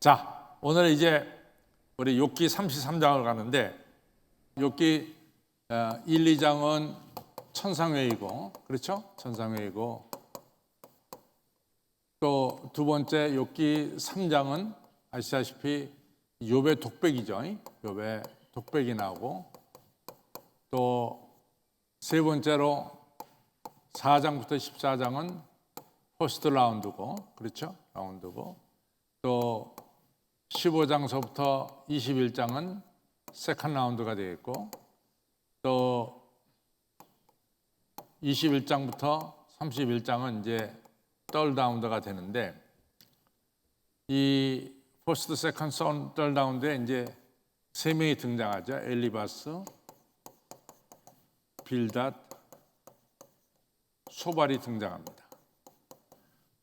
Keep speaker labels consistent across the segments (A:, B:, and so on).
A: 자, 오늘 이제 우리 욥기 33장을 가는데 욥기 1, 2장은 천상회의고, 그렇죠? 천상회의고, 또 두 번째 욥기 3장은 아시다시피 욥의 독백이죠. 욥의 독백이 나오고, 또 세 번째로 4장부터 14장은 퍼스트 라운드고, 그렇죠? 라운드고, 또 15장서부터 21장은 세컨드 라운드가 되겠고, 또 21장부터 31장은 이제 썰 라운드가 되는데, 이 퍼스트, 세컨드, 썰 라운드에 이제 세 명이 등장하죠. 엘리바스, 빌닷, 소발이 등장합니다.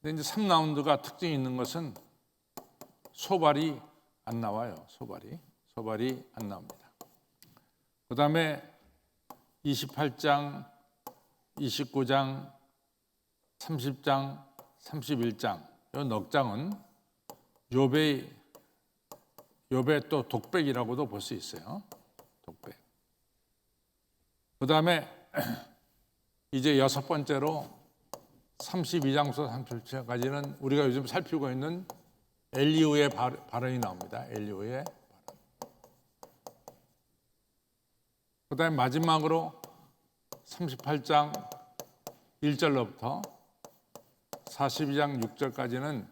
A: 근데 이제 3라운드가 특징이 있는 것은 소발이 안 나와요. 소발이 안 나옵니다. 그 다음에 28장, 29장, 30장, 31장, 이 넉 장은 욥의 또 독백이라고도 볼 수 있어요. 독백. 그 다음에 이제 여섯 번째로 32장부터 37장까지는 우리가 요즘 살피고 있는 엘리후의 발언이 나옵니다. 엘리후의 발언. 그 다음에 마지막으로 38장 1절로부터 42장 6절까지는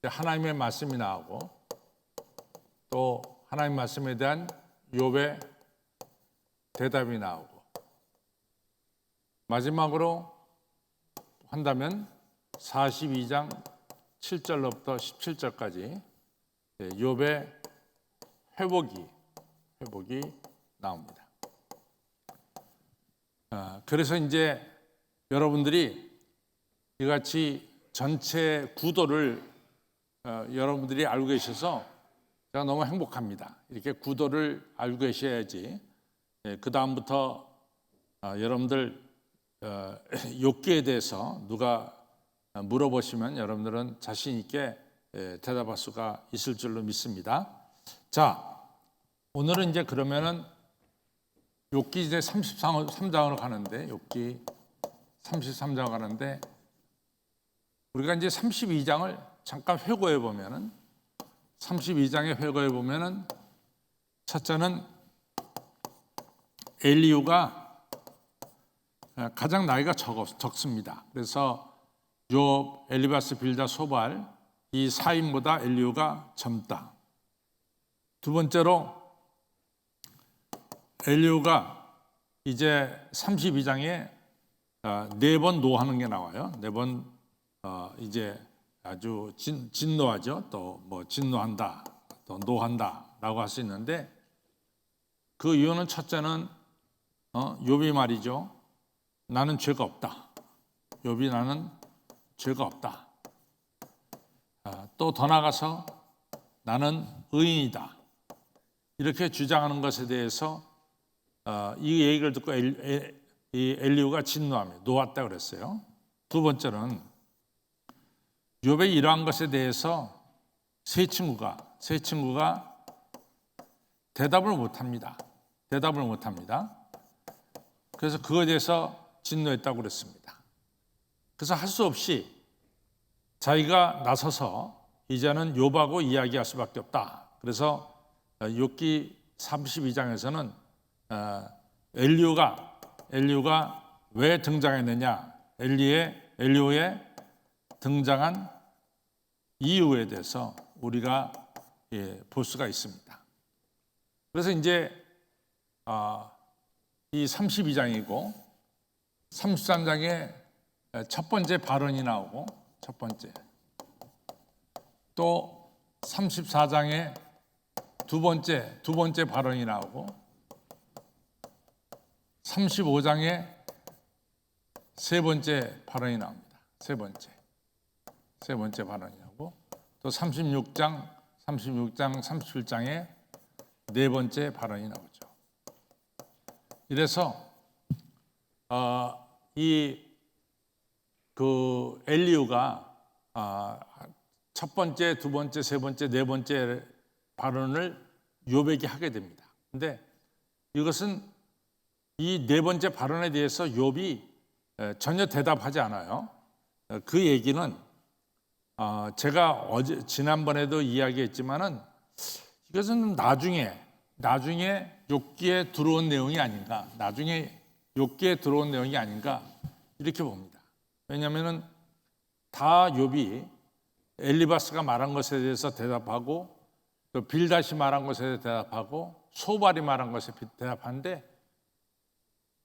A: 하나님의 말씀이 나오고, 또 하나님 말씀에 대한 욥의 대답이 나오고, 마지막으로 한다면 42장 7절로부터 17절까지 욥의 회복이 나옵니다. 그래서 이제 여러분들이 이같이 전체 구도를 여러분들이 알고 계셔서 제가 너무 행복합니다. 이렇게 구도를 알고 계셔야지 그 다음부터 여러분들 욥기에 대해서 누가 물어보시면 여러분들은 자신 있게 대답할 수가 있을 줄로 믿습니다. 자, 오늘은 이제 그러면은 욥기 이제 33장으로 가는데, 욥기 33장 가는데, 우리가 이제 32장을 잠깐 회고해 보면은, 32장에 회고해 보면은, 첫째는 엘리후가 가장 나이가 적습니다. 그래서 욥, 엘리바스, 빌닷, 소발 이 4인보다 엘리후가 젊다. 두 번째로 엘리후가 이제 32장에 네 번 노하는 게 나와요. 네 번 이제 아주 진노하죠. 또 뭐 진노한다, 또 노한다라고 할 수 있는데, 그 이유는 첫째는 욥이 말이죠. 나는 죄가 없다. 욥이 나는 죄가 없다. 또 더 나아가서 나는 의인이다. 이렇게 주장하는 것에 대해서 이 얘기를 듣고 엘리후가 진노하며 놓았다 그랬어요. 두 번째는 욥의 이러한 것에 대해서 세 친구가 대답을 못합니다. 그래서 그거에 대해서 진노했다고 그랬습니다. 그래서 할 수 없이 자기가 나서서 이제는 욥하고 이야기할 수밖에 없다. 그래서 욥기 32장에서는 엘리후가 왜 등장했느냐, 엘리후의 등장한 이유에 대해서 우리가 볼 수가 있습니다. 그래서 이제 이 32장이고 33장에 첫 번째 발언이 나오고, 첫 번째, 또 34장에 두 번째 발언이 나오고, 35장에 세 번째 발언이 나옵니다. 세 번째 발언이 나오고, 또 36장, 37장에 네 번째 발언이 나오죠. 이래서 이 엘리후가 첫 번째, 두 번째, 세 번째, 네 번째 발언을 욥에게 하게 됩니다. 근데 이것은 이 네 번째 발언에 대해서 욥이 전혀 대답하지 않아요. 그 얘기는 제가 지난번에도 이야기했지만은 이것은 나중에 욥기에 들어온 내용이 아닌가, 나중에 욥기에 들어온 내용이 아닌가 이렇게 봅니다. 왜냐하면은 다 욥이 엘리바스가 말한 것에 대해서 대답하고 또 빌닷이 말한 것에 대해서 대답하고 소발이 말한 것에 대답하는데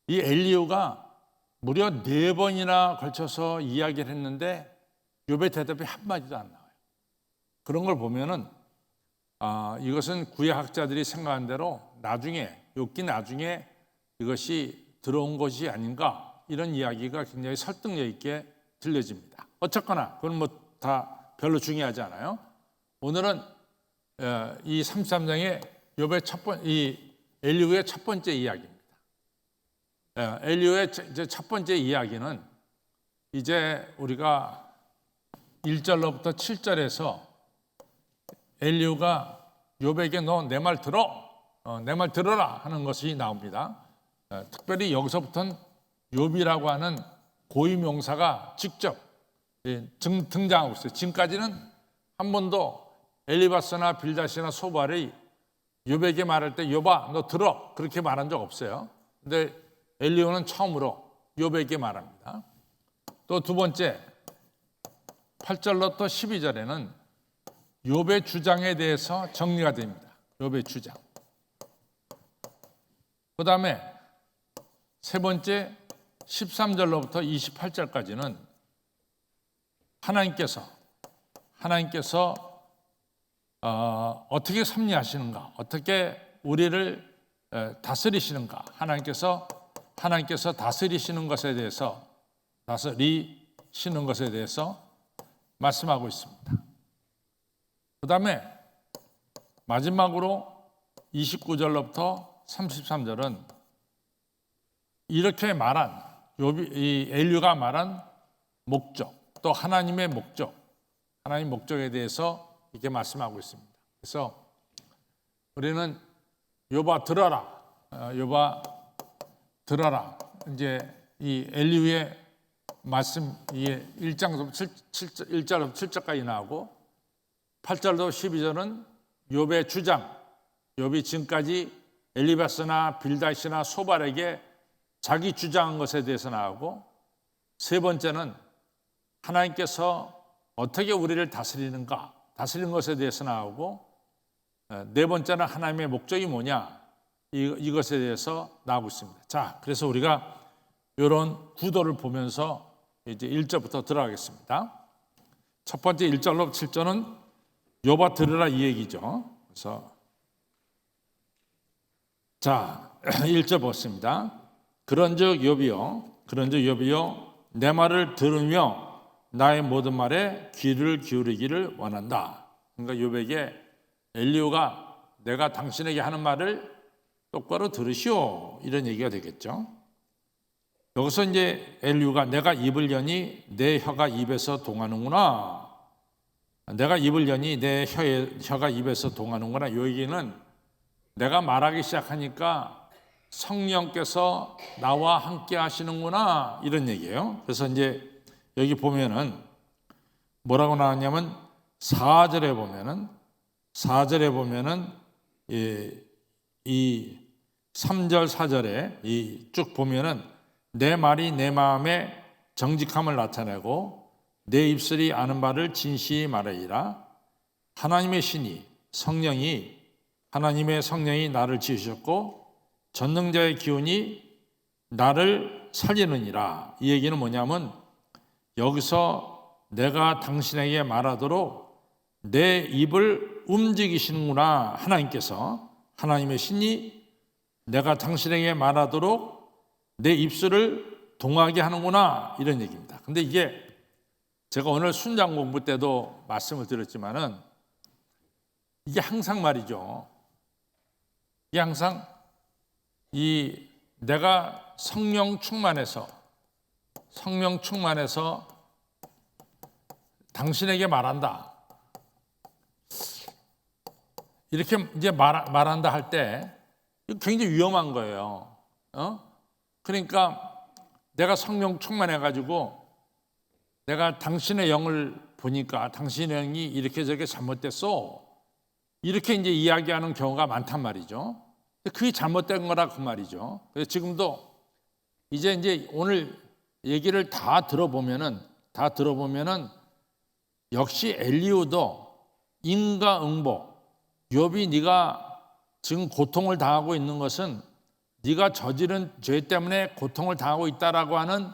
A: 이 엘리후가 무려 4번이나 걸쳐서 이야기를 했는데 욥의 대답이 한마디도 안 나와요. 그런 걸 보면은 이것은 구약학자들이 생각한 대로 욥기 나중에 이것이 들어온 것이 아닌가 이런 이야기가 굉장히 설득력 있게 들려집니다. 어쨌거나 그건 뭐 다 별로 중요하지 않아요. 오늘은 이 33장의 욥의 이 엘리후의 첫 번째 이야기입니다. 엘리후의 첫 번째 이야기는 이제 우리가 1절로부터 7절에서 엘리후가 욥에게 너 내 말 들어, 내 말 들어라 하는 것이 나옵니다. 특별히 여기서부터는 욥이라고 하는 고유명사가 직접 등장하고 있어요. 지금까지는 한 번도 엘리바스나 빌닷이나 소발이 욥에게 말할 때 욥아 너 들어 그렇게 말한 적 없어요. 근데 엘리후는 처음으로 욥에게 말합니다. 또 두 번째 8절로부터 12절에는 욥의 주장에 대해서 정리가 됩니다. 욥의 주장. 그 다음에 세 번째 13절로부터 28절까지는 하나님께서 어떻게 섭리하시는가, 어떻게 우리를 다스리시는가, 하나님께서 다스리시는 것에 대해서 말씀하고 있습니다. 그 다음에 마지막으로 29절로부터 33절은 이렇게 말한 이 엘리후가 말한 목적, 또 하나님의 목적에 대해서 이렇게 말씀하고 있습니다. 그래서 우리는 욥아 들어라. 이제 이 엘리후의 말씀, 이게 1절부터 7절까지 나오고 8절도 12절은 욥의 주장, 욥이 지금까지 엘리바스나 빌닷이나 소발에게 자기 주장한 것에 대해서 나오고 세 번째는 하나님께서 어떻게 우리를 다스리는 것에 대해서 나오고 네 번째는 하나님의 목적이 뭐냐 이것에 대해서 나오고 있습니다. 자, 그래서 우리가 이런 구도를 보면서 이제 1절부터 들어가겠습니다. 첫 번째 1절로 7절은 욥아 들으라 이 얘기죠. 그래서 자 1절 보겠습니다. 그런즉 욥이여 내 말을 들으며 나의 모든 말에 귀를 기울이기를 원한다. 그러니까 욥에게 엘리후가 내가 당신에게 하는 말을 똑바로 들으시오 이런 얘기가 되겠죠. 여기서 이제 엘리후가 내가 입을 여니 내 혀가 입에서 동하는구나. 내가 입을 여니 내 혀가 입에서 동하는구나. 이 얘기는 내가 말하기 시작하니까 성령께서 나와 함께 하시는구나 이런 얘기예요. 그래서 이제 여기 보면은 뭐라고 나왔냐면 4절에 보면은 이 3절 4절에 쭉 보면은 내 말이 내 마음에 정직함을 나타내고 내 입술이 아는 바를 진실히 말하리라. 하나님의 성령이 나를 지으셨고 전능자의 기운이 나를 살리느니라. 이 얘기는 뭐냐면 여기서 내가 당신에게 말하도록 내 입을 움직이시는구나. 하나님의 신이 내가 당신에게 말하도록 내 입술을 동하게 하는구나 이런 얘기입니다. 근데 이게 제가 오늘 순장 공부 때도 말씀을 드렸지만은 이게 항상 말이죠. 이게 항상 내가 성령 충만해서 당신에게 말한다. 이렇게 이제 말한다 할 때 굉장히 위험한 거예요. 그러니까 내가 성령 충만해가지고 내가 당신의 영을 보니까 당신의 영이 이렇게 저렇게 잘못됐어. 이렇게 이제 이야기하는 경우가 많단 말이죠. 그게 잘못된 거라 그 말이죠. 그래서 지금도 이제 오늘 얘기를 다 들어보면은 역시 엘리후도 인과응보, 욥이 네가 지금 고통을 당하고 있는 것은 네가 저지른 죄 때문에 고통을 당하고 있다라고 하는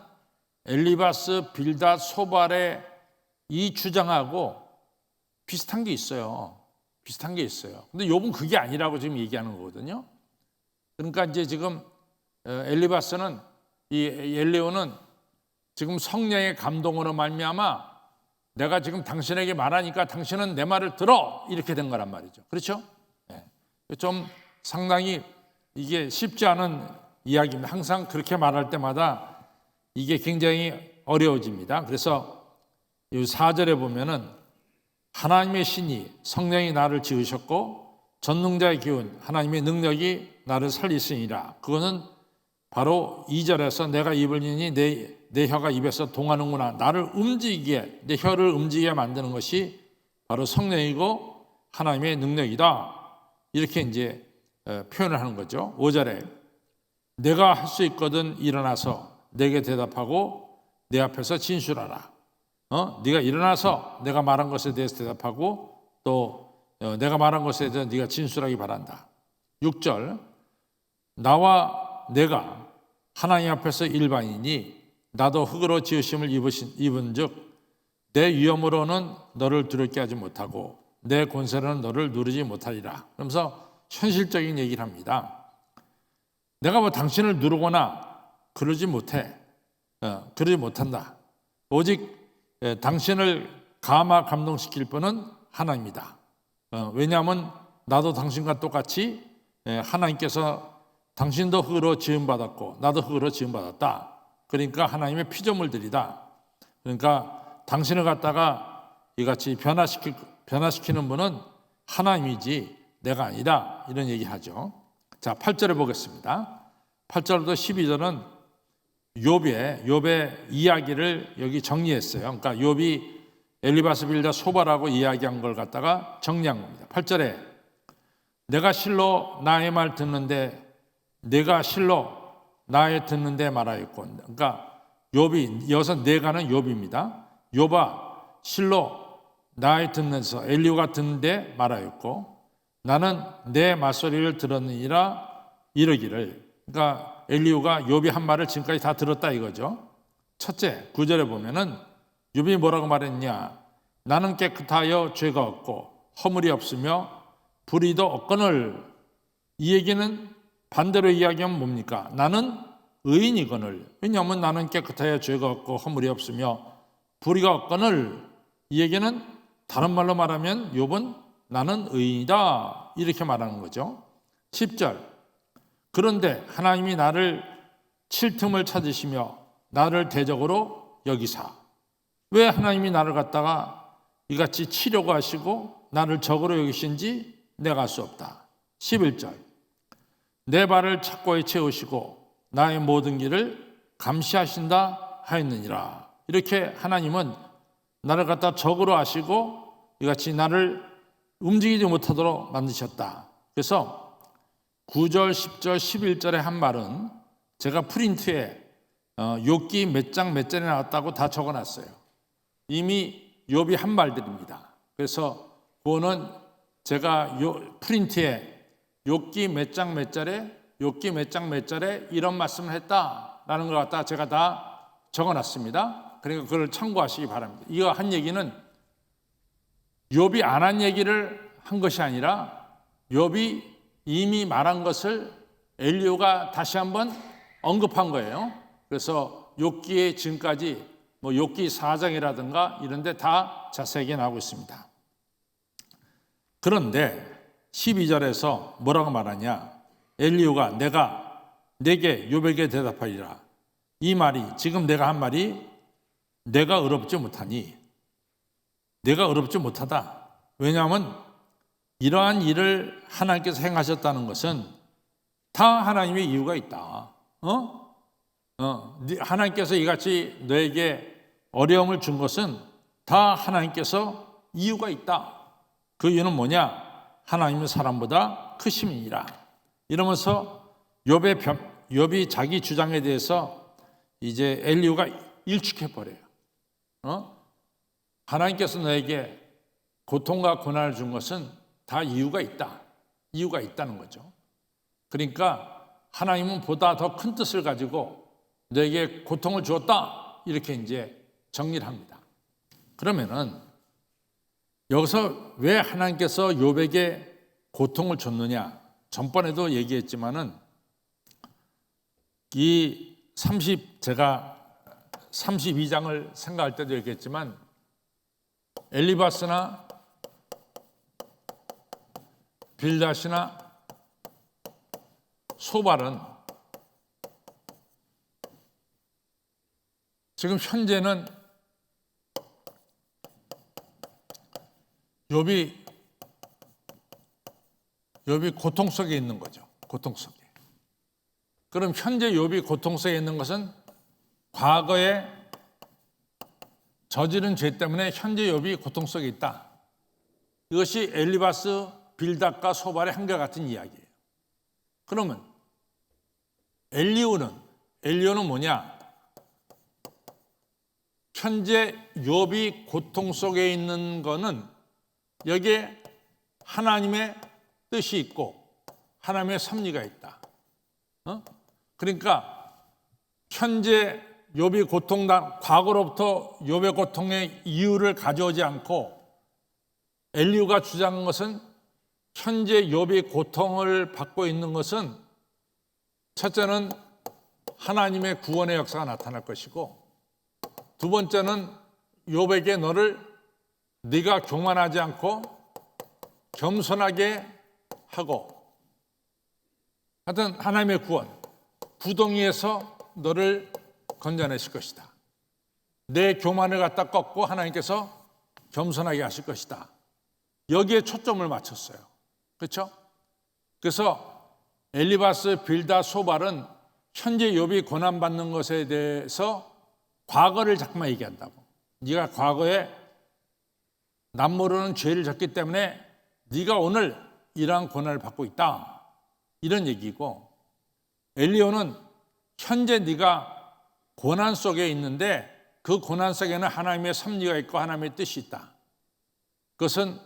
A: 엘리바스, 빌닷, 소발의 이 주장하고 비슷한 게 있어요. 근데 욥은 그게 아니라고 지금 얘기하는 거거든요. 그러니까 이제 지금 엘리바스는 이 엘리후는 지금 성령의 감동으로 말미암아 내가 지금 당신에게 말하니까 당신은 내 말을 들어 이렇게 된 거란 말이죠. 그렇죠? 좀 상당히 이게 쉽지 않은 이야기입니다. 항상 그렇게 말할 때마다 이게 굉장히 어려워집니다. 그래서 이 4절에 보면은 하나님의 신이 성령이 나를 지으셨고 전능자의 기운 하나님의 능력이 나를 살리시니라. 그거는 바로 2절에서 내가 입을 여니 내 혀가 입에서 동하는구나. 나를 움직이게, 내 혀를 움직이게 만드는 것이 바로 성령이고 하나님의 능력이다. 이렇게 이제 표현을 하는 거죠. 5절에 내가 할 수 있거든 일어나서 내게 대답하고 내 앞에서 진술하라. 네가 일어나서 내가 말한 것에 대해서 대답하고 또 내가 말한 것에 대해서 네가 진술하기 바란다. 6절 나와 내가 하나님 앞에서 일반이니 나도 흙으로 지으심을 입은즉 내 위엄으로는 너를 두렵게 하지 못하고 내 권세로는 너를 누르지 못하리라. 그러면서 현실적인 얘기를 합니다. 내가 뭐 당신을 누르거나 그러지 못한다. 오직 당신을 감동시킬 분은 하나님이다. 왜냐하면 나도 당신과 똑같이 하나님께서 당신도 흙으로 지음받았고 나도 흙으로 지음받았다. 그러니까 하나님의 피조물들이다. 그러니까 당신을 갖다가 이같이 변화시키는 분은 하나님이지 내가 아니다. 이런 얘기하죠. 자, 8절에 보겠습니다. 8절부터 12절은 욥의 이야기를 여기 정리했어요. 그러니까 욥이 엘리바스, 빌닷, 소발하고 이야기한 걸 갖다가 정리한 겁니다. 8절에 내가 실로 나의 말 듣는데 내가 실로 나의 듣는데 말하였고. 그러니까 욥이 여기서 내가는 욥입니다. 욥아 실로 나의 듣는서 엘리후가 듣는데 말하였고 나는 내 말소리를 들었느니라 이르기를. 그러니까 엘리후가 욥이 한 말을 지금까지 다 들었다 이거죠. 첫째 9절에 보면은 욥이 뭐라고 말했냐. 나는 깨끗하여 죄가 없고 허물이 없으며 불의도 없거늘. 이 얘기는 반대로 이야기하면 뭡니까? 나는 의인이거늘. 왜냐하면 나는 깨끗하여 죄가 없고 허물이 없으며 불의가 없거늘. 이 얘기는 다른 말로 말하면 욥은 나는 의인이다 이렇게 말하는 거죠. 10절 그런데 하나님이 나를 칠 틈을 찾으시며 나를 대적으로 여기사. 왜 하나님이 나를 갖다가 이같이 치려고 하시고 나를 적으로 여기신지 내가 알 수 없다. 11절 내 발을 착고에 채우시고 나의 모든 길을 감시하신다 하였느니라. 이렇게 하나님은 나를 갖다 적으로 하시고 이같이 나를 움직이지 못하도록 만드셨다. 그래서 9절, 10절, 11절의 한 말은 제가 프린트에 욥기 몇 장 몇 절에 나왔다고 다 적어놨어요. 이미 욥이 한 말들입니다. 그래서 그거는 제가 프린트에 욥기 몇 장 몇 절에 이런 말씀을 했다라는 걸 갖다 제가 다 적어놨습니다. 그러니까 그걸 참고하시기 바랍니다. 이거 한 얘기는 욥이 안 한 얘기를 한 것이 아니라 욥이 이미 말한 것을 엘리후가 다시 한번 언급한 거예요. 그래서 욥기에 지금까지 뭐 욥기 4장이라든가 이런 데 다 자세하게 나오고 있습니다. 그런데 12절에서 뭐라고 말하냐. 엘리후가 내게 욥에게 대답하리라. 이 말이 지금 내가 한 말이 내가 의롭지 못하니 내가 의롭지 못하다. 왜냐하면 이러한 일을 하나님께서 행하셨다는 것은 다 하나님의 이유가 있다. 하나님께서 이같이 너에게 어려움을 준 것은 다 하나님께서 이유가 있다. 그 이유는 뭐냐? 하나님은 사람보다 크심이니라. 이러면서 욥이 자기 주장에 대해서 이제 엘리후가 일축해 버려요. 하나님께서 너에게 고통과 고난을 준 것은 다 이유가 있다. 이유가 있다는 거죠. 그러니까 하나님은 보다 더 큰 뜻을 가지고 너에게 고통을 주었다. 이렇게 이제 정리를 합니다. 그러면은 여기서 왜 하나님께서 욥에게 고통을 줬느냐? 전번에도 얘기했지만은 제가 32장을 생각할 때도 얘기했지만 엘리바스나 빌닷이나 소발은 지금 현재는 욥이 고통 속에 있는 거죠. 고통 속에. 그럼 현재 욥이 고통 속에 있는 것은 과거에 저지른 죄 때문에 현재 욥이 고통 속에 있다. 이것이 엘리바스, 빌닷과 소발의 한결같은 이야기예요. 그러면 엘리후는 뭐냐? 현재 욥이 고통 속에 있는 거는 여기에 하나님의 뜻이 있고 하나님의 섭리가 있다. 그러니까 현재 욥이 과거로부터 욥의 고통의 이유를 가져오지 않고 엘리후가 주장한 것은 현재 욥이 고통을 받고 있는 것은 첫째는 하나님의 구원의 역사가 나타날 것이고 두 번째는 욥에게 네가 교만하지 않고 겸손하게 하고 하여튼 하나님의 구원, 구덩이에서 너를 건져내실 것이다. 내 교만을 갖다 꺾고 하나님께서 겸손하게 하실 것이다. 여기에 초점을 맞췄어요. 그렇죠? 그래서 엘리바스, 빌닷, 소발은 현재 욥이 고난받는 것에 대해서 과거를 자꾸만 얘기한다고. 네가 과거에 남 모르는 죄를 졌기 때문에 네가 오늘 이러한 고난을 받고 있다. 이런 얘기고 엘리후는 현재 네가 고난 속에 있는데 그 고난 속에는 하나님의 섭리가 있고 하나님의 뜻이 있다. 그것은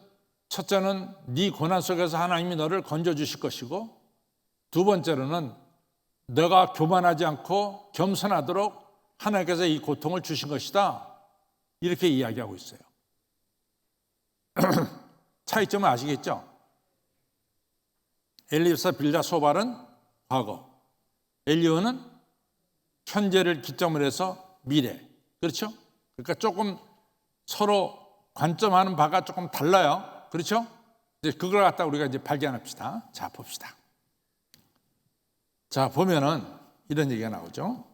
A: 첫째는 네 고난 속에서 하나님이 너를 건져주실 것이고 두 번째로는 너가 교만하지 않고 겸손하도록 하나님께서 이 고통을 주신 것이다. 이렇게 이야기하고 있어요. 차이점을 아시겠죠? 엘리바스, 빌닷, 소발은 과거, 엘리후는 현재를 기점으로 해서 미래. 그렇죠? 그러니까 조금 서로 관점하는 바가 조금 달라요. 그렇죠? 이제 그걸 갖다 우리가 이제 발견합시다. 자, 봅시다. 자, 보면은 이런 얘기가 나오죠.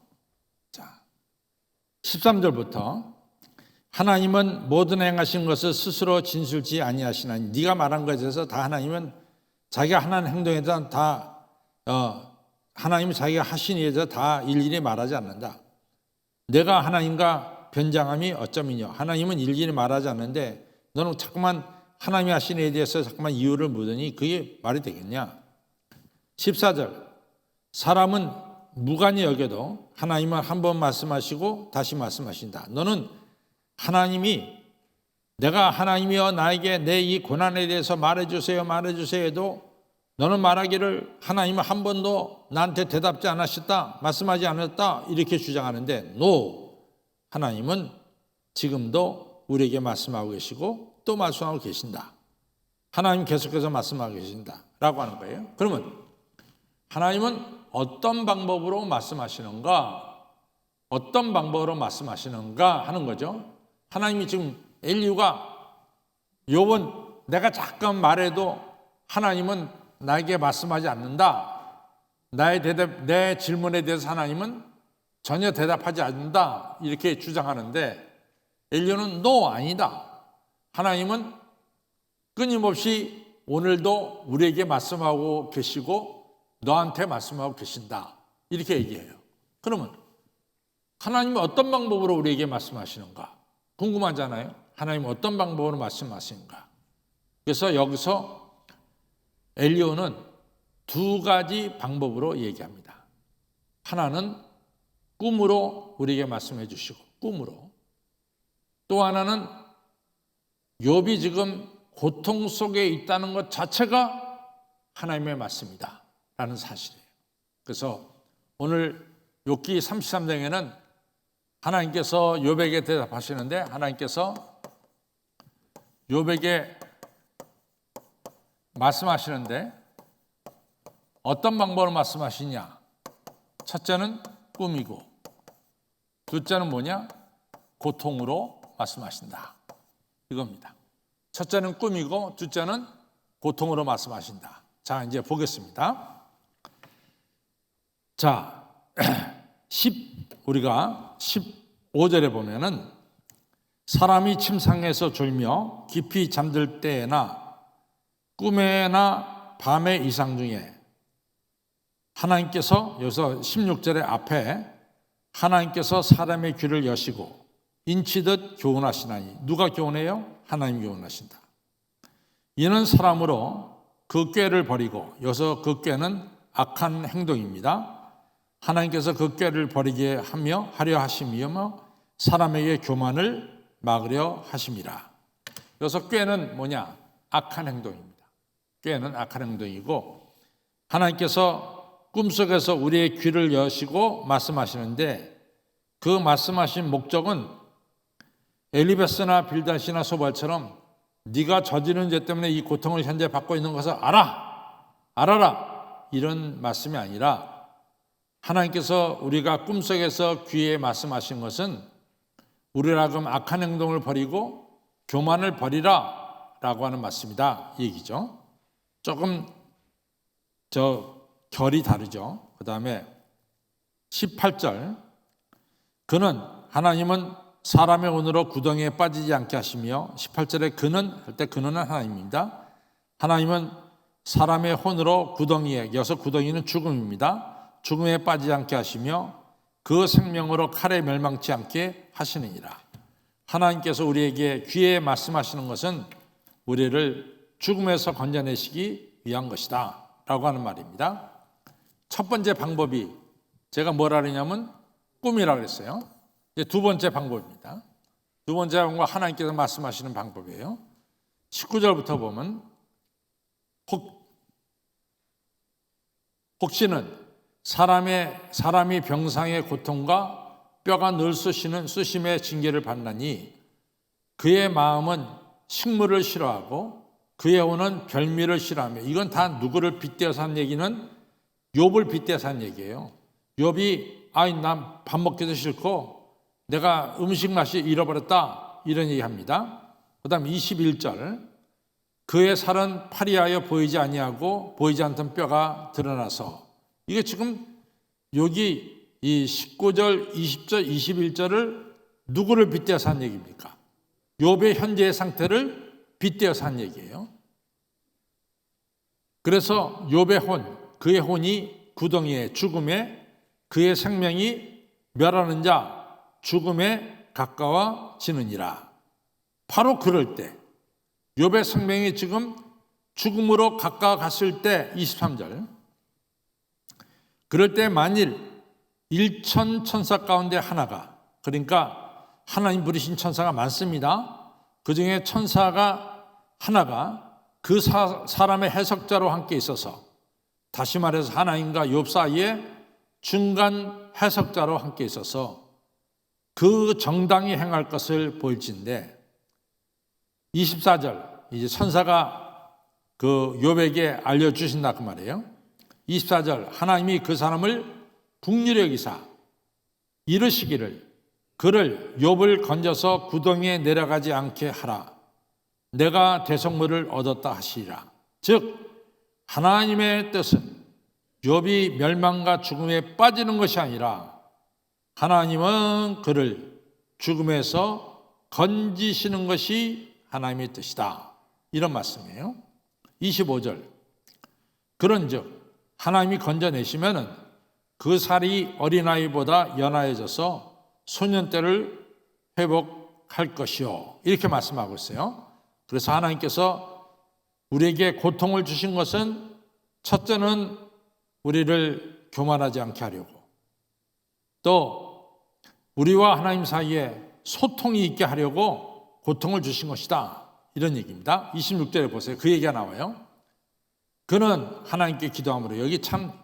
A: 자, 13절부터 하나님은 모든 행하신 것을 스스로 진술지 아니하시나니 네가 말한 것에 대해서 다 하나님은 자기가 하는 행동에 대한 하나님은 자기가 하신 일에 대해서 다 일일이 말하지 않는다. 내가 하나님과 변장함이 어쩌미뇨. 하나님은 일일이 말하지 않는데 너는 자꾸만 하나님이 하신 일에 대해서 자꾸만 이유를 묻으니 그게 말이 되겠냐. 14절 사람은 무관히 여겨도 하나님은 한 번 말씀하시고 다시 말씀하신다. 너는 내가 하나님이여 나에게 내 이 고난에 대해서 말해주세요 해도 너는 말하기를 하나님은 한 번도 나한테 대답지 않으셨다, 말씀하지 않았다 이렇게 주장하는데 하나님은 지금도 우리에게 말씀하고 계시고 또 말씀하고 계신다. 하나님 계속해서 말씀하고 계신다 라고 하는 거예요. 그러면 하나님은 어떤 방법으로 말씀하시는가 하는 거죠. 하나님이 지금 엘리후가 욥은 내가 잠깐 말해도 하나님은 나에게 말씀하지 않는다. 내 질문에 대해서 하나님은 전혀 대답하지 않는다. 이렇게 주장하는데 엘리후는 아니다. 하나님은 끊임없이 오늘도 우리에게 말씀하고 계시고 너한테 말씀하고 계신다. 이렇게 얘기해요. 그러면 하나님이 어떤 방법으로 우리에게 말씀하시는가? 궁금하잖아요. 하나님이 어떤 방법으로 말씀하시는가? 그래서 여기서 엘리야는 두 가지 방법으로 얘기합니다. 하나는 꿈으로 우리에게 말씀해 주시고 꿈으로. 또 하나는 욥이 지금 고통 속에 있다는 것 자체가 하나님의 말씀이다 라는 사실이에요. 그래서 오늘 욥기 33장에는 하나님께서 욥에게 대답하시는데 하나님께서 욥에게 말씀하시는데 어떤 방법으로 말씀하시냐? 첫째는 꿈이고 둘째는 뭐냐? 고통으로 말씀하신다. 이겁니다. 첫째는 꿈이고 둘째는 고통으로 말씀하신다. 자, 이제 보겠습니다. 자, 우리가 15절에 보면은 사람이 침상에서 졸며 깊이 잠들 때에나 꿈에나 밤의 이상 중에 하나님께서 여기서 16절의 앞에 하나님께서 사람의 귀를 여시고 인치듯 교훈하시나니 누가 교훈해요? 하나님이 교훈하신다. 이는 사람으로 그 꾀를 버리고 여기서 그 꾀는 악한 행동입니다. 하나님께서 그 꾀를 버리게 하려 하심이며 사람에게 교만을 막으려 하심이라. 여기서 꾀는 뭐냐? 악한 행동입니다. 꾀는 악한 행동이고 하나님께서 꿈속에서 우리의 귀를 여시고 말씀하시는데 그 말씀하신 목적은 엘리베스나 빌닷이나 소발처럼 네가 저지른 죄 때문에 이 고통을 현재 받고 있는 것을 알아라 이런 말씀이 아니라 하나님께서 우리가 꿈속에서 귀에 말씀하신 것은 우리라 좀 악한 행동을 버리고 교만을 버리라 라고 하는 말씀이다 이 얘기죠. 조금 결이 다르죠. 그 다음에 18절 하나님은 사람의 혼으로 구덩이에 빠지지 않게 하시며 18절에 그는 하나님입니다. 하나님은 사람의 혼으로 구덩이에 여기서 구덩이는 죽음입니다. 죽음에 빠지지 않게 하시며 그 생명으로 칼에 멸망치 않게 하시느니라. 하나님께서 우리에게 귀에 말씀하시는 것은 우리를 죽음에서 건져내시기 위한 것이다 라고 하는 말입니다. 첫 번째 방법이 제가 뭐라 그러냐면 꿈이라고 그랬어요. 이제 두 번째 방법입니다. 두 번째 방법은 하나님께서 말씀하시는 방법이에요. 19절부터 보면 혹시는 사람이 병상의 고통과 뼈가 늘 쑤심의 징계를 받나니 그의 마음은 식물을 싫어하고 그의 혼은 별미를 싫어하며 이건 다 누구를 빗대어서 한 얘기는 욥을 빗대어서 한 얘기예요. 욥이 난 밥 먹기도 싫고 내가 음식 맛이 잃어버렸다 이런 얘기합니다. 그 다음 21절 그의 살은 파리하여 보이지 아니하고 보이지 않던 뼈가 드러나서 이게 지금 여기 이 19절, 20절, 21절을 누구를 빗대어서 한 얘기입니까? 욥의 현재의 상태를 빗대어서 한 얘기예요. 그래서 욥의 그의 혼이 구덩이에 죽음에 그의 생명이 멸하는 자 죽음에 가까워지느니라. 바로 그럴 때 욥의 생명이 지금 죽음으로 가까워갔을 때 23절 그럴 때 만일 1천 천사 가운데 하나가 그러니까 하나님 부르신 천사가 많습니다. 그 중에 천사가 하나가 그 사람의 해석자로 함께 있어서 다시 말해서 하나님과 욥 사이에 중간 해석자로 함께 있어서 그 정당히 행할 것을 보일진데 24절 이제 천사가 그 욥에게 알려주신다 그 말이에요. 24절 하나님이 그 사람을 긍휼히 여기사 이르시기를 그를 욥을 건져서 구덩이에 내려가지 않게 하라. 내가 대성물을 얻었다 하시리라. 즉 하나님의 뜻은 욥이 멸망과 죽음에 빠지는 것이 아니라 하나님은 그를 죽음에서 건지시는 것이 하나님의 뜻이다. 이런 말씀이에요. 25절. 그런즉 하나님이 건져내시면은 그 살이 어린아이보다 연하여져서 소년 때를 회복할 것이요. 이렇게 말씀하고 있어요. 그래서 하나님께서 우리에게 고통을 주신 것은 첫째는 우리를 교만하지 않게 하려고, 또 우리와 하나님 사이에 소통이 있게 하려고 고통을 주신 것이다. 이런 얘기입니다. 26절에 보세요. 그 얘기가 나와요. 그는 하나님께 기도함으로. 여기 참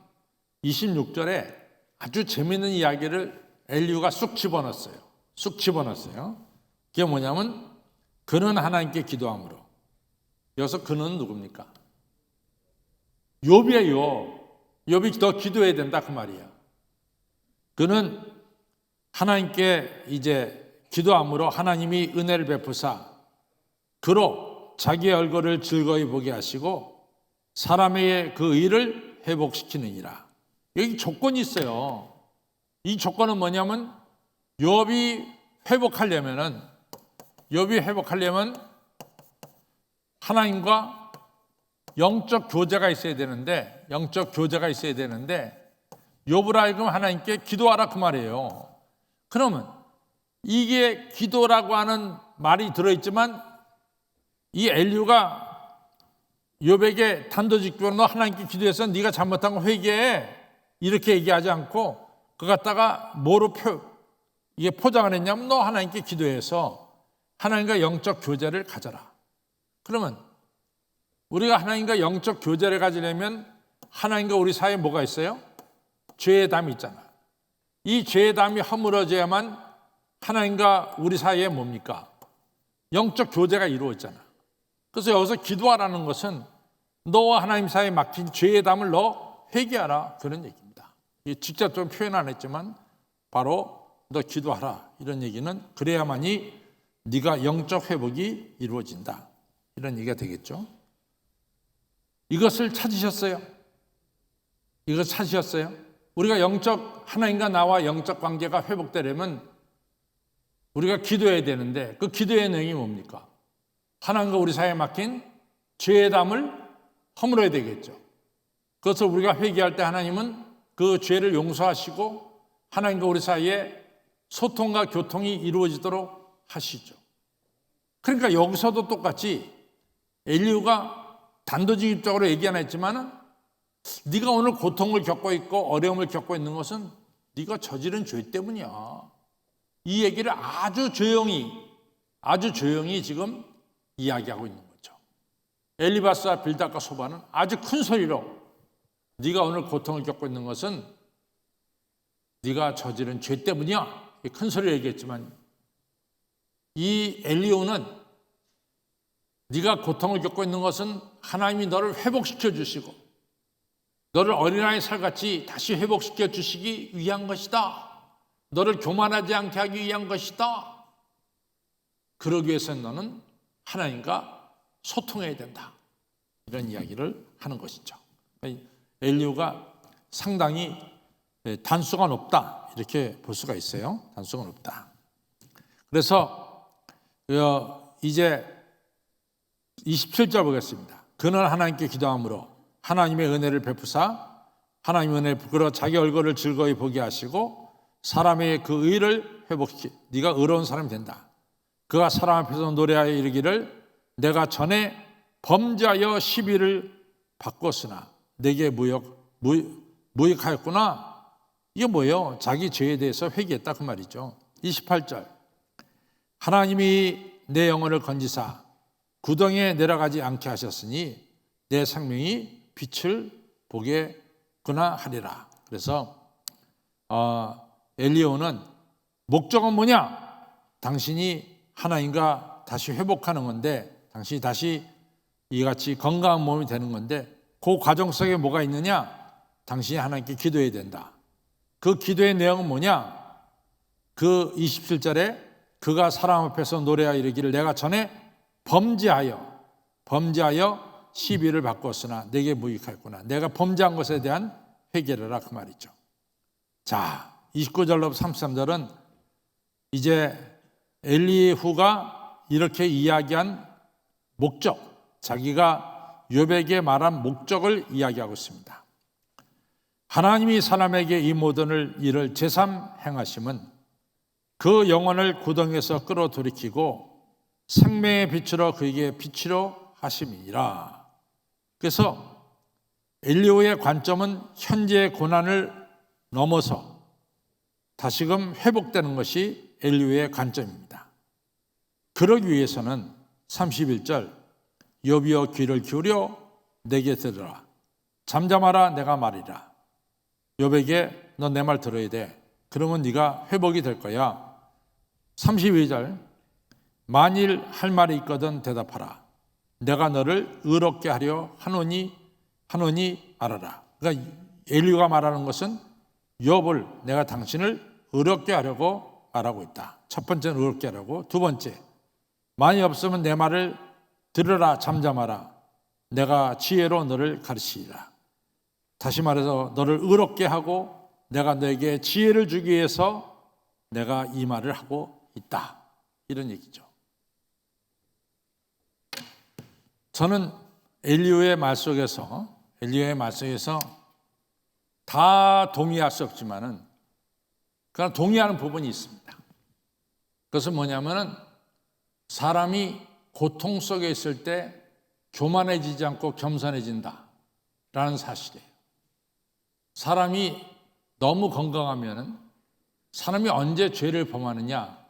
A: 26절에 아주 재미있는 이야기를 엘리후가 쑥 집어넣었어요. 쑥 집어넣었어요. 그게 뭐냐면 그는 하나님께 기도함으로. 여기서 그는 누굽니까? 욥이에요. 욥이 더 기도해야 된다 그 말이야. 그는 하나님께 이제 기도함으로 하나님이 은혜를 베푸사 그로 자기의 얼굴을 즐거이 보게 하시고 사람의 그 의를 회복시키느니라. 여기 조건이 있어요. 이 조건은 뭐냐면 욥이 회복하려면 하나님과 영적 교제가 있어야 되는데 욥을 하여금 하나님께 기도하라 그 말이에요. 그러면 이게 기도라고 하는 말이 들어있지만 이 엘리후가 욥에게 단도직입적으로 너 하나님께 기도해서 네가 잘못한 거 회개해 이렇게 얘기하지 않고 그 갖다가 뭐로 이게 포장을 했냐면 너 하나님께 기도해서 하나님과 영적 교제를 가져라. 그러면 우리가 하나님과 영적 교제를 가지려면 하나님과 우리 사이에 뭐가 있어요? 죄의 담이 있잖아. 이 죄의 담이 허물어져야만 하나님과 우리 사이에 뭡니까? 영적 교제가 이루어지잖아. 그래서 여기서 기도하라는 것은 너와 하나님 사이에 막힌 죄의 담을 너 회개하라 그런 얘기입니다. 직접 좀 표현 안 했지만 바로 너 기도하라 이런 얘기는 그래야만이 네가 영적 회복이 이루어진다 이런 얘기가 되겠죠. 이것을 찾으셨어요? 이거 찾으셨어요? 우리가 하나님과 나와 영적 관계가 회복되려면 우리가 기도해야 되는데 그 기도의 내용이 뭡니까? 하나님과 우리 사이에 막힌 죄의 담을 허물어야 되겠죠. 그것을 우리가 회개할 때 하나님은 그 죄를 용서하시고 하나님과 우리 사이에 소통과 교통이 이루어지도록 하시죠. 그러니까 여기서도 똑같이 엘리후가 단도직입적으로 얘기 안 했지만은 네가 오늘 고통을 겪고 있고 어려움을 겪고 있는 것은 네가 저지른 죄 때문이야. 이 얘기를 아주 조용히 지금 이야기하고 있는 거죠. 엘리바스와 빌닷과 소바는 아주 큰 소리로 네가 오늘 고통을 겪고 있는 것은 네가 저지른 죄 때문이야. 큰 소리로 얘기했지만 이 엘리후는 네가 고통을 겪고 있는 것은 하나님이 너를 회복시켜 주시고 너를 어린아이 살같이 다시 회복시켜 주시기 위한 것이다. 너를 교만하지 않게 하기 위한 것이다. 그러기 위해서는 너는 하나님과 소통해야 된다. 이런 이야기를 하는 것이죠. 엘리후가 상당히 단수가 높다. 이렇게 볼 수가 있어요. 단수가 높다. 그래서 이제 27절 보겠습니다. 그는 하나님께 기도함으로 하나님의 은혜를 베푸사 하나님의 은혜를 베풀어 자기 얼굴을 즐거이 보게 하시고 사람의 그 의를 회복시키 네가 의로운 사람이 된다. 그가 사람 앞에서 노래하여 이르기를 내가 전에 범죄하여 시비를 바꿨으나 내게 무익하였구나. 이게 뭐예요? 자기 죄에 대해서 회개했다 그 말이죠. 28절 하나님이 내 영혼을 건지사 구덩이에 내려가지 않게 하셨으니 내 생명이 빛을 보게구나 하리라. 그래서 엘리후는 목적은 뭐냐? 당신이 하나님과 다시 회복하는 건데 당신이 다시 이같이 건강한 몸이 되는 건데 그 과정 속에 뭐가 있느냐? 당신이 하나님께 기도해야 된다. 그 기도의 내용은 뭐냐? 그 27절에 그가 사람 앞에서 노래하여 이르기를 내가 전에 범죄하여 시비를 바꿨으나 내게 무익하였구나. 내가 범죄한 것에 대한 회개를 하라 그 말이죠. 자, 29절로 33절은 이제 엘리후가 이렇게 이야기한 목적, 자기가 욥에게 말한 목적을 이야기하고 있습니다. 하나님이 사람에게 이 모든 일을 제3 행하심은 그 영혼을 구덩이에서 끌어들이키고 생명의 빛으로 그에게 빛으로 하심이니라. 그래서 엘리후의 관점은 현재의 고난을 넘어서 다시금 회복되는 것이 엘리후의 관점입니다. 그러기 위해서는 31절 욥이여 귀를 기울여 내게 들으라. 잠잠하라 내가 말이라. 욥에게 너 내 말 들어야 돼. 그러면 네가 회복이 될 거야. 32절 만일 할 말이 있거든 대답하라. 내가 너를 의롭게 하려 하노니 알아라. 그러니까 엘리후가 말하는 것은 욥을 내가 당신을 의롭게 하려고 말하고 있다. 첫 번째는 의롭게 하려고, 두 번째 많이 없으면 내 말을 들으라. 잠잠하라. 내가 지혜로 너를 가르치리라. 다시 말해서 너를 의롭게 하고 내가 너에게 지혜를 주기 위해서 내가 이 말을 하고 있다. 이런 얘기죠. 저는 엘리후의 말 속에서 다 동의할 수 없지만은 그러나 동의하는 부분이 있습니다. 그것은 뭐냐면은 사람이 고통 속에 있을 때 교만해지지 않고 겸손해진다라는 사실이에요. 사람이 너무 건강하면은 사람이 언제 죄를 범하느냐?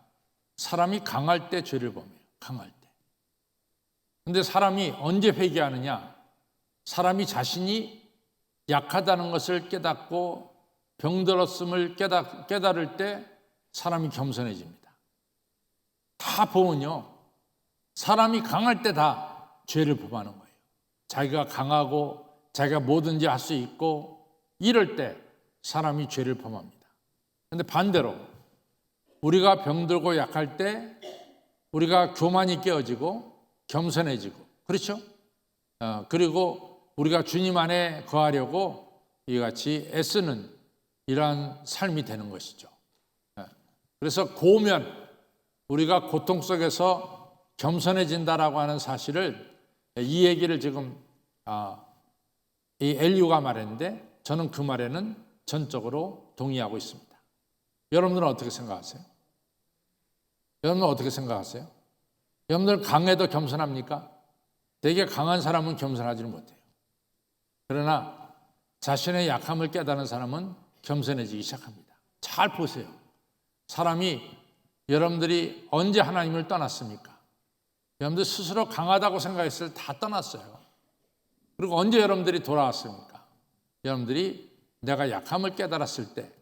A: 사람이 강할 때 죄를 범해요. 강할 때. 근데 사람이 언제 회개하느냐? 사람이 자신이 약하다는 것을 깨닫고 병들었음을 깨달을 때 사람이 겸손해집니다. 다 보면요. 사람이 강할 때 다 죄를 범하는 거예요. 자기가 강하고 자기가 뭐든지 할 수 있고 이럴 때 사람이 죄를 범합니다. 그런데 반대로 우리가 병들고 약할 때 우리가 교만이 깨어지고 겸손해지고 그렇죠? 그리고 우리가 주님 안에 거하려고 이같이 애쓰는 이러한 삶이 되는 것이죠. 그래서 고면 우리가 고통 속에서 겸손해진다라고 하는 사실을 이 얘기를 지금 이 엘리후가 말했는데 저는 그 말에는 전적으로 동의하고 있습니다. 여러분들은 어떻게 생각하세요? 여러분들 강해도 겸손합니까? 되게 강한 사람은 겸손하지는 못해요. 그러나 자신의 약함을 깨닫는 사람은 겸손해지기 시작합니다. 잘 보세요. 사람이 여러분들이 언제 하나님을 떠났습니까? 여러분들 스스로 강하다고 생각했을 때 다 떠났어요. 그리고 언제 여러분들이 돌아왔습니까? 여러분들이 내가 약함을 깨달았을 때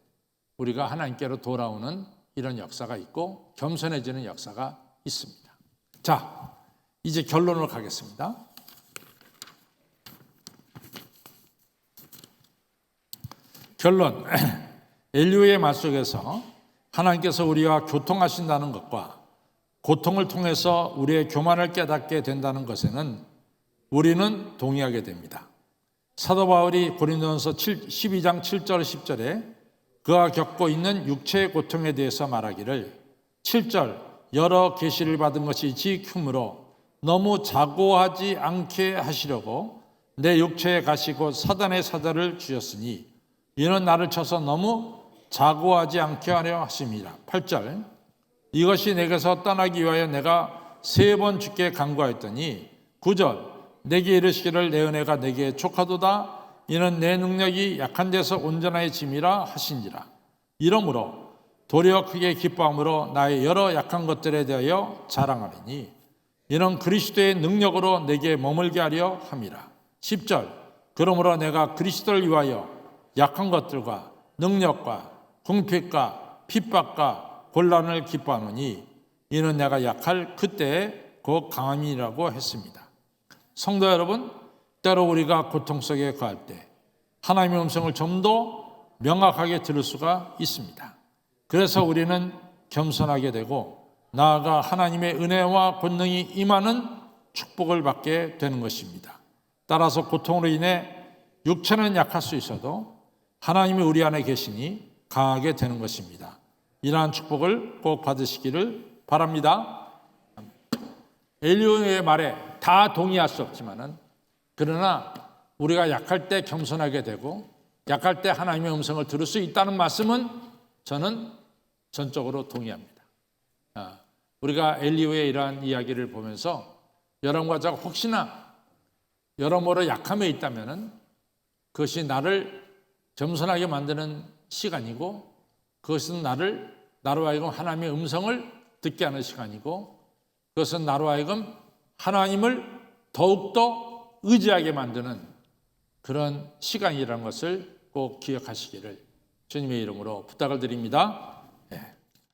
A: 우리가 하나님께로 돌아오는 이런 역사가 있고 겸손해지는 역사가 있습니다. 자, 이제 결론으로 가겠습니다. 결론, 엘리후의 말 속에서 하나님께서 우리와 교통하신다는 것과 고통을 통해서 우리의 교만을 깨닫게 된다는 것에는 우리는 동의하게 됩니다. 사도 바울이 고린도전서 12장 7절 10절에 그가 겪고 있는 육체의 고통에 대해서 말하기를 7절 여러 계시를 받은 것이 지극히므로 너무 자고하지 않게 하시려고 내 육체에 가시고 사단의 사자를 주셨으니 이는 나를 쳐서 너무 자고하지 않게 하려 하심이라. 8절 이것이 내게서 떠나기 위하여 내가 3번 주께 간구하였더니 9절 내게 이르시기를 내 은혜가 내게 족하도다 이는 내 능력이 약한 데서 온전해짐이라 하신지라. 이러므로 도리어 크게 기뻐함으로 나의 여러 약한 것들에 대하여 자랑하리니 이는 그리스도의 능력으로 내게 머물게 하려 함이라. 10절 그러므로 내가 그리스도를 위하여 약한 것들과 능력과 궁핍과 핍박과 곤란을 기뻐하노니 이는 내가 약할 그때에 곧 강함이라고 했습니다. 성도 여러분, 때로 우리가 고통 속에 거할 때 하나님의 음성을 좀 더 명확하게 들을 수가 있습니다. 그래서 우리는 겸손하게 되고 나아가 하나님의 은혜와 권능이 임하는 축복을 받게 되는 것입니다. 따라서 고통으로 인해 육체는 약할 수 있어도 하나님이 우리 안에 계시니 강하게 되는 것입니다. 이러한 축복을 꼭 받으시기를 바랍니다. 엘리후의 말에 다 동의할 수 없지만은 그러나 우리가 약할 때 겸손하게 되고 약할 때 하나님의 음성을 들을 수 있다는 말씀은 저는 전적으로 동의합니다. 우리가 엘리후의 이러한 이야기를 보면서 여러분과 저가 혹시나 여러모로 약함에 있다면 그것이 나를 겸손하게 만드는 시간이고 그것은 나로 하여금 하나님의 음성을 듣게 하는 시간이고 그것은 나로 하여금 하나님을 더욱더 의지하게 만드는 그런 시간이라는 것을 꼭 기억하시기를 주님의 이름으로 부탁을 드립니다.